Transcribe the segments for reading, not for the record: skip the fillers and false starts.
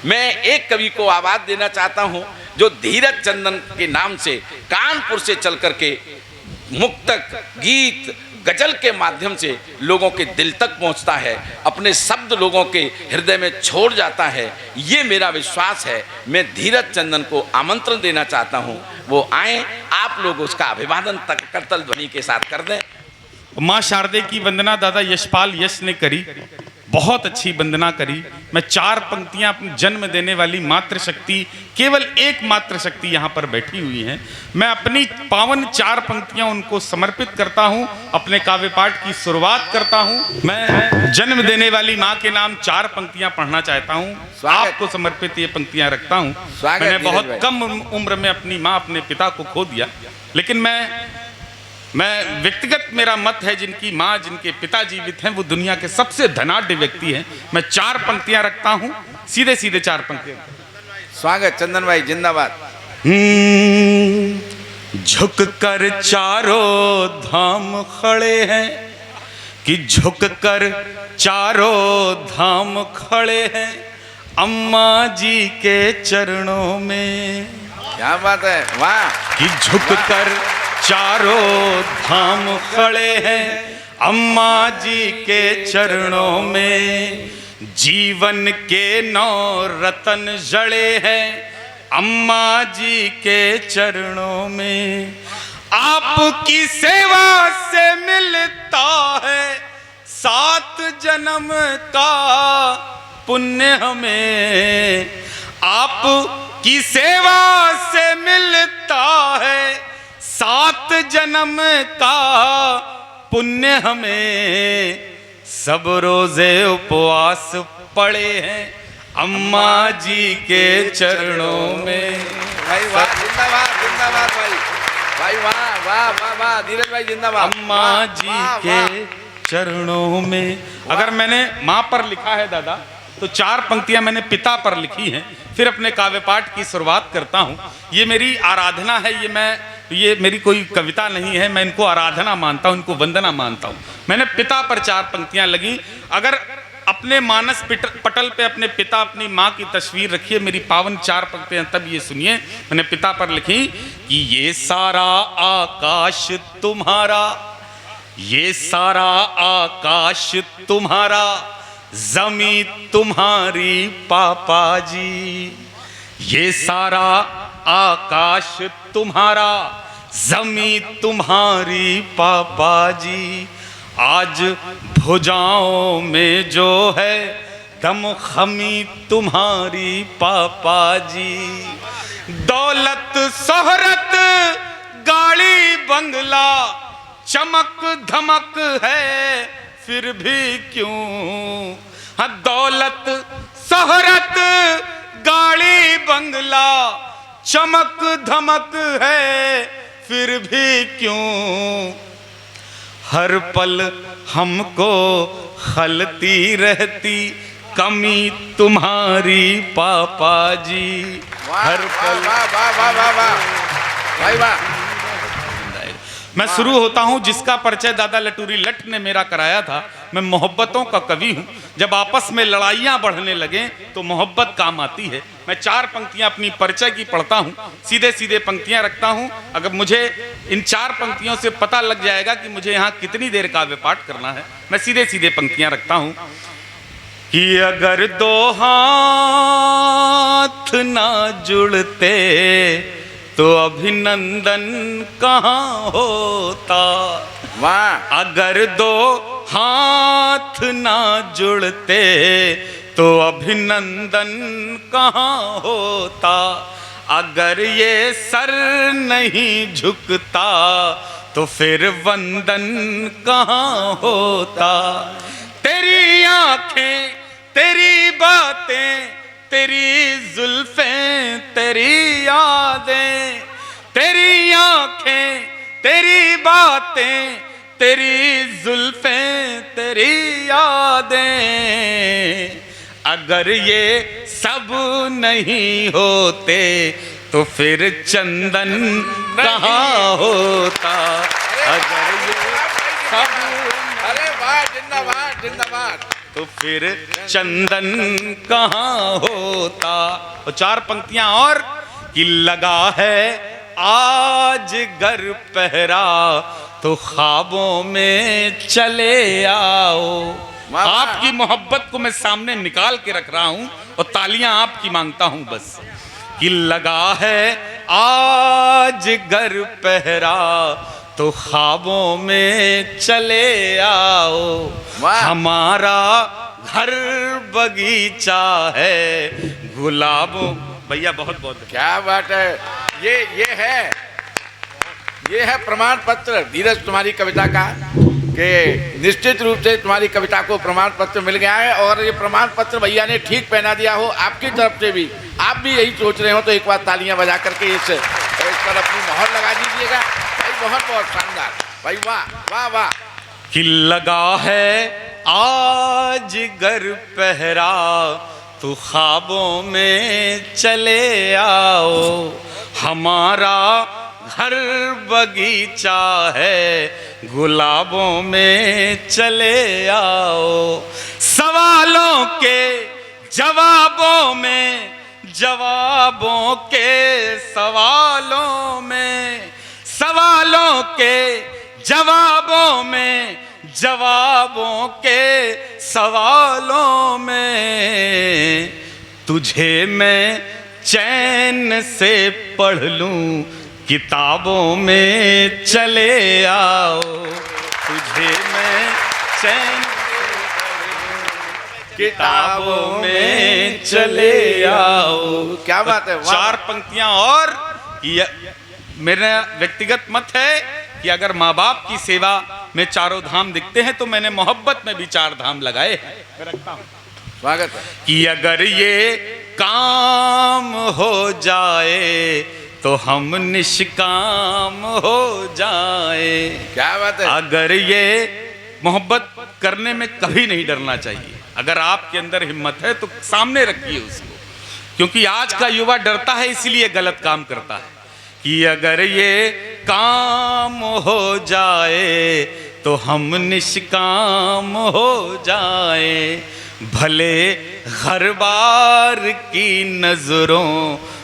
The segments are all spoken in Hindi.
मैं एक कवि को आवाज देना चाहता हूं जो धीरज चंदन के नाम से कानपुर से चल करके मुक्तक, गीत, गजल के माध्यम से लोगों के दिल तक पहुंचता है, अपने शब्द लोगों के हृदय में छोड़ जाता है। ये मेरा विश्वास है। मैं धीरज चंदन को आमंत्रण देना चाहता हूं, वो आए, आप लोग उसका अभिवादन करतल ध्वनि के साथ कर दें। माँ शारदे की वंदना दादा यशपाल यश ने करी, बहुत अच्छी वंदना करी। मैं 4 पंक्तियां अपनी जन्म देने वाली मातृशक्ति, केवल एक मातृशक्ति यहाँ पर बैठी हुई है, मैं अपनी पावन 4 पंक्तियां उनको समर्पित करता हूँ, अपने काव्य पाठ की शुरुआत करता हूँ। मैं जन्म देने वाली माँ के नाम 4 पंक्तियां पढ़ना चाहता हूँ, आपको समर्पित ये पंक्तियां रखता हूँ। मैंने बहुत कम उम्र में अपनी माँ, अपने पिता को खो दिया, लेकिन मैं व्यक्तिगत मेरा मत है, जिनकी माँ, जिनके पिता जीवित हैं, वो दुनिया के सबसे धनाढ्य व्यक्ति हैं। मैं 4 पंक्तियां रखता हूं, सीधे सीधे 4 पंक्तियां। स्वागत चंदन भाई, जिंदाबाद। झुक कर चारों धाम खड़े हैं, कि झुक कर चारों धाम खड़े हैं अम्मा जी के चरणों में। क्या बात है, वाह। कि झुक कर चारों धाम खड़े हैं अम्मा जी के चरणों में, जीवन के 9 रतन जड़े हैं अम्मा जी के चरणों में। आपकी सेवा से मिलता है 7 जन्म का पुण्य हमें, आपकी सेवा से मिलता है 7 जन्म का पुण्य हमें। सब रोजे उपवास पड़े हैं अम्मा जी के चरणों में। भाई वाह, जिंदाबाद जिंदाबाद भाई, भाई वाह वाह वाह वाह, धीरज भाई जिंदाबाद। अम्मा जी के चरणों में। अगर मैंने माँ पर लिखा है दादा, तो 4 पंक्तियां मैंने पिता पर लिखी हैं। फिर अपने काव्य पाठ की शुरुआत करता हूँ। ये मेरी आराधना है, ये मेरी कोई कविता नहीं है, मैं इनको आराधना मानता हूँ, इनको वंदना मानता हूँ। मैंने पिता पर 4 पंक्तियां लगी। अगर अपने मानस पटल पे अपने पिता, अपनी माँ की तस्वीर रखिए, मेरी पावन 4 पंक्तियां तब ये सुनिए। मैंने पिता पर लिखी कि ये सारा आकाश तुम्हारा, ये सारा आकाश तुम्हारा, जमी तुम्हारी पापा जी। ये सारा आकाश तुम्हारा, जमी तुम्हारी पापा जी। आज भुजाओं में जो है दम खमी तुम्हारी पापा जी। दौलत शोहरत गाड़ी बंगला चमक धमक है फिर भी क्यों। हाँ, दौलत शोहरत गाड़ी बंगला चमक धमक है फिर भी क्यों। हर पल हमको खलती रहती कमी तुम्हारी पापा जी। हर पल भाई वाह। मैं शुरू होता हूं जिसका परिचय दादा लटूरी लट ने मेरा कराया था। मैं मोहब्बतों का कवि हूं। जब आपस में लड़ाइयां बढ़ने लगे तो मोहब्बत काम आती है। मैं 4 पंक्तियां अपनी परिचय की पढ़ता हूं, सीधे सीधे पंक्तियां रखता हूं। अगर मुझे इन 4 पंक्तियों से पता लग जाएगा कि मुझे यहाँ कितनी देर काव्य पाठ करना है, मैं सीधे सीधे पंक्तियां रखता हूं। कि अगर 2 हाथ ना जुड़ते तो अभिनंदन कहाँ होता। वाह। अगर 2 हाथ ना जुड़ते तो अभिनंदन कहाँ होता। अगर ये सर नहीं झुकता तो फिर वंदन कहाँ होता। तेरी आंखें, तेरी बातें, तेरी जुल्फें, तेरी यादें, तेरी आंखें, तेरी बातें, तेरी जुल्फें, तेरी यादें। अगर ये सब नहीं होते तो फिर चंदन कहाँ होता। अगर ये सब अरे वाह, जिंदाबाद जिंदाबाद। तो फिर चंदन कहाँ होता। और चार पंक्तियां और कि लगा है आज घर पहरा तो ख्वाबों में चले आओ। वाह। आपकी मोहब्बत को मैं सामने निकाल के रख रहा हूं और तालियां आपकी मांगता हूं बस। कि लगा है आज घर पहरा तो ख्वाबों में चले आओ। वाह। हमारा घर बगीचा है गुलाबों। भैया बहुत बहुत क्या बात है। ये है प्रमाण पत्र धीरज तुम्हारी कविता का, कि निश्चित रूप से तुम्हारी कविता को प्रमाण पत्र मिल गया है। और ये प्रमाण पत्र भैया ने ठीक पहना दिया हो आपकी तरफ से भी, आप भी यही सोच रहे हो तो एक बार तालियां बजा करके इस पर अपनी मोहर लगा दीजिएगा भाई। बहुत बहुत शानदार भाई, वाह वाह वाह। कि लगा है आज घर पहरा तो ख्वाबों में चले आओ। हमारा घर बगीचा है गुलाबों में चले आओ। सवालों के जवाबों में, जवाबों के सवालों में, सवालों के जवाबों में, जवाबों के सवालों में तुझे मैं चैन से पढ़ लूं किताबों में चले आओ। तुझे मैं चैन किताबों में चले आओ। क्या बात है, वाह। चार पंक्तियां और मेरा व्यक्तिगत मत है कि अगर माँ बाप की सेवा में चारों धाम दिखते हैं तो मैंने मोहब्बत में भी चार धाम लगाए हैं। मैं रखता हूं। स्वागत है। कि अगर ये काम हो जाए तो हम निष्काम हो जाए। क्या बात है। अगर ये मोहब्बत करने में कभी नहीं डरना चाहिए। अगर आपके अंदर हिम्मत है तो सामने रखिए उसको, क्योंकि आज का युवा डरता है इसलिए गलत काम करता है। कि अगर ये काम हो जाए तो हम निष्काम हो जाए। भले घर बार की नजरों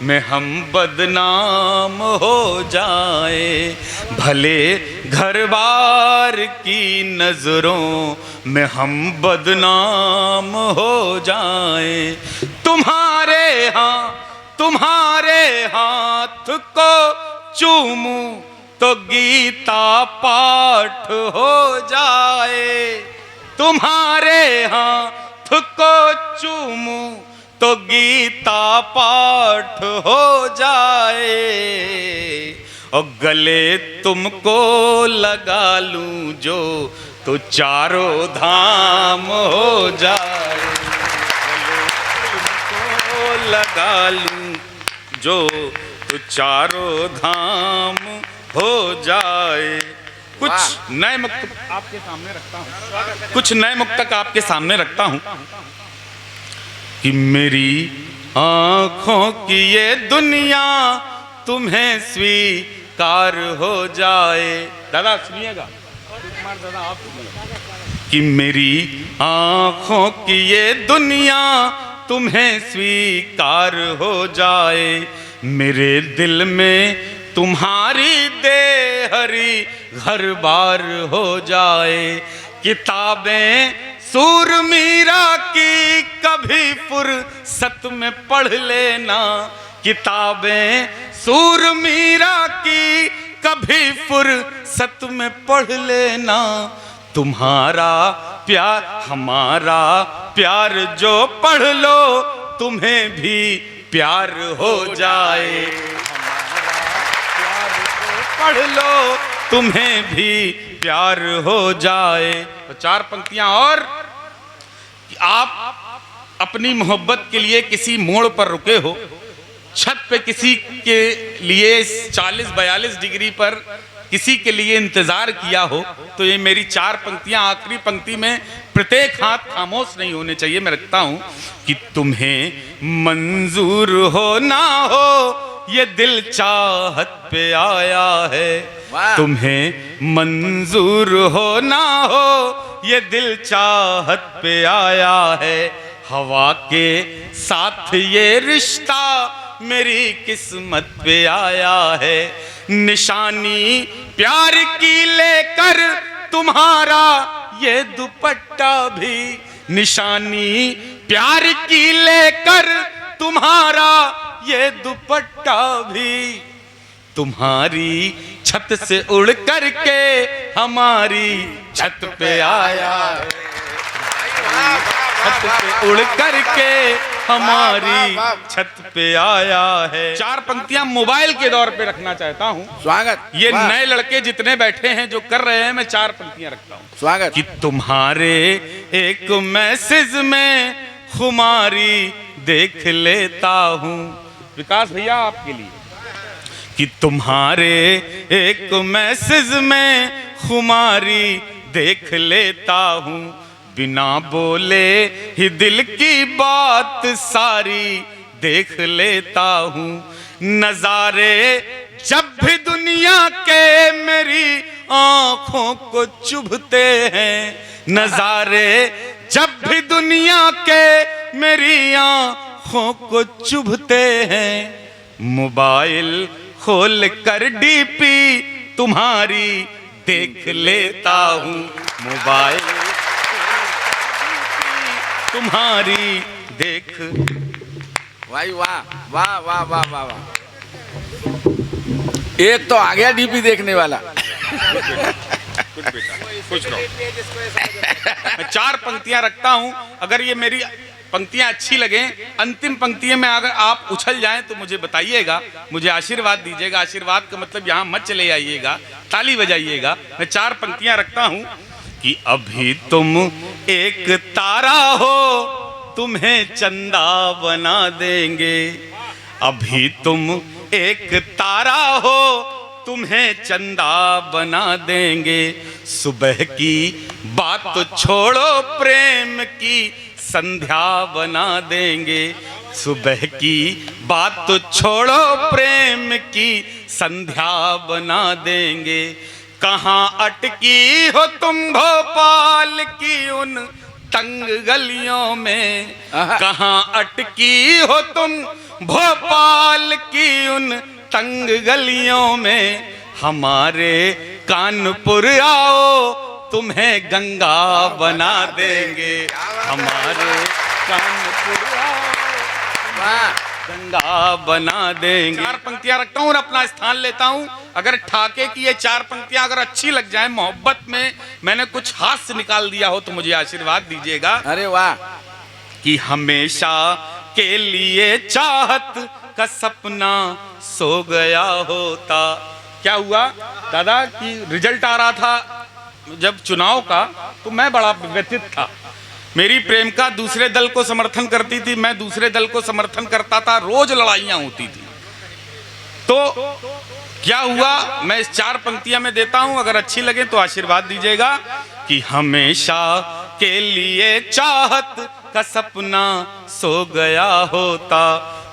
में हम बदनाम हो जाए। भले घर बार की नजरों में हम बदनाम हो जाए। तुम्हारे हाथ को चूमूं तो गीता पाठ हो जाए। तुम्हारे हाथ को चूमूं तो गीता पाठ हो जाए। और गले तुमको लगा लूं जो तो चारों धाम हो जाए। गले तुमको लगा लूं जो तो चारों धाम हो जाए। कुछ नए मुक्तक आपके सामने रखता हूँ। कुछ नए मुक्तक आपके सामने रखता हूँ। कि मेरी आँखों की ये दुनिया तुम्हें स्वीकार हो जाए। दादा सुनिएगा। दादा आप। कि मेरी आँखों की ये दुनिया तुम्हें स्वीकार हो जाए। मेरे दिल में तुम्हारी देहरी घर बार हो जाए। किताबें सूर मीरा की कभी फुर्सत में पढ़ लेना। किताबें सूर मीरा की कभी फुर्सत में पढ़ लेना। तुम्हारा प्यार हमारा प्यार जो पढ़ लो तुम्हें भी प्यार हो जाए। हमारा प्यार जो पढ़ लो तुम्हें भी प्यार हो जाए। तो चार पंक्तियां और कि आप अपनी मोहब्बत के लिए किसी मोड़ पर रुके हो, छत पे किसी के लिए 40-42 डिग्री पर किसी के लिए इंतजार किया हो, तो ये मेरी चार पंक्तियां आखिरी पंक्ति में प्रत्येक हाथ खामोश नहीं होने चाहिए। मैं रखता हूं कि तुम्हें मंजूर हो ना हो ये दिल चाहत पे आया है। वाह। तुम्हें मंजूर हो ना हो ये दिल चाहत पे आया है। हवा के साथ ये रिश्ता मेरी किस्मत पे आया है। निशानी प्यार की लेकर तुम्हारा ये दुपट्टा भी, निशानी प्यार की लेकर तुम्हारा ये दुपट्टा भी, तुम्हारी छत से उड़ कर के हमारी छत पे आया है। छत पे उड़ कर के हमारी छत पे आया है। चार पंक्तियां मोबाइल के दौर पे रखना चाहता हूँ। स्वागत। ये नए लड़के जितने बैठे हैं जो कर रहे हैं, मैं चार पंक्तियां रखता हूँ। स्वागत। कि तुम्हारे एक मैसेज में खुमारी देख लेता हूँ। विकास भैया आपके लिए। कि तुम्हारे एक मैसेज में खुमारी देख लेता हूँ। बिना बोले ही दिल की बात सारी देख लेता हूँ। नजारे जब भी दुनिया के मेरी आंखों को चुभते हैं, नजारे जब भी दुनिया के मेरी आंखों को चुभते हैं। मोबाइल खोल कर डीपी तुम्हारी देख लेता हूँ। मोबाइल तुम्हारी देख। भाई वाह वाह वाह वाह वाह वाह। एक तो आ गया डीपी देखने वाला। कुछ मैं चार पंक्तियां रखता हूं। अगर ये मेरी पंक्तियां अच्छी लगे, अंतिम पंक्तियों में अगर आप उछल जाएं तो मुझे बताइएगा, मुझे आशीर्वाद दीजिएगा। आशीर्वाद का मतलब यहाँ मत चले आइएगा, ताली बजाइएगा। मैं चार पंक्तियां रखता हूं। कि अभी तुम एक तारा हो तुम्हें चंदा बना देंगे। अभी तुम एक तारा हो तुम्हें चंदा बना देंगे। सुबह की बात तो छोड़ो प्रेम की संध्या बना देंगे। सुबह की बात तो छोड़ो प्रेम की संध्या बना देंगे। कहाँ अटकी हो तुम भोपाल की उन तंग गलियों में। कहाँ अटकी हो तुम भोपाल की उन तंग गलियों में। हमारे कानपुर आओ तुम्हें गंगा बना देंगे। हमारे कानपुर आओ गंगा बना देंगे। चार पंक्तियां रखता हूँ और अपना स्थान लेता हूँ। अगर ठाके की ये चार पंक्तियां अगर अच्छी लग जाए, मोहब्बत में मैंने कुछ हास्य निकाल दिया हो तो मुझे आशीर्वाद दीजिएगा। अरे वाह। कि हमेशा के लिए चाहत का सपना सो गया होता। क्या हुआ दादा कि रिजल्ट आ रहा था जब चुनाव का, तो मैं बड़ा व्यथित था। मेरी प्रेमिका दूसरे दल को समर्थन करती थी, मैं दूसरे दल को समर्थन करता था, रोज लड़ाइयां होती थी। तो क्या हुआ, मैं इस चार पंक्तियां में देता हूं, अगर अच्छी लगे तो आशीर्वाद दीजिएगा। कि हमेशा के लिए चाहत का सपना सो गया होता।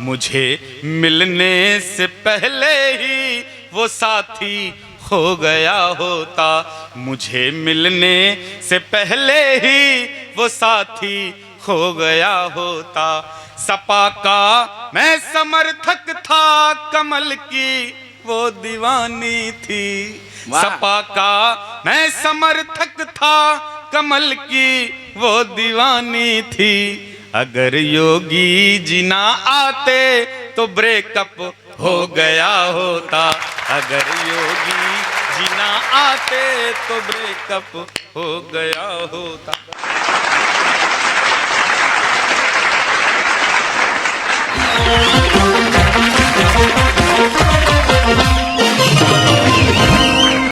मुझे मिलने से पहले ही वो साथी हो गया होता। मुझे मिलने से पहले ही वो साथी हो गया होता। सपा का मैं समर्थक था, कमल की वो दीवानी थी। सपा का मैं समर्थक था, कमल की वो दीवानी थी। अगर योगी जी ना आते तो ब्रेकअप हो गया होता। अगर योगी जी ना आते तो ब्रेकअप हो गया होता।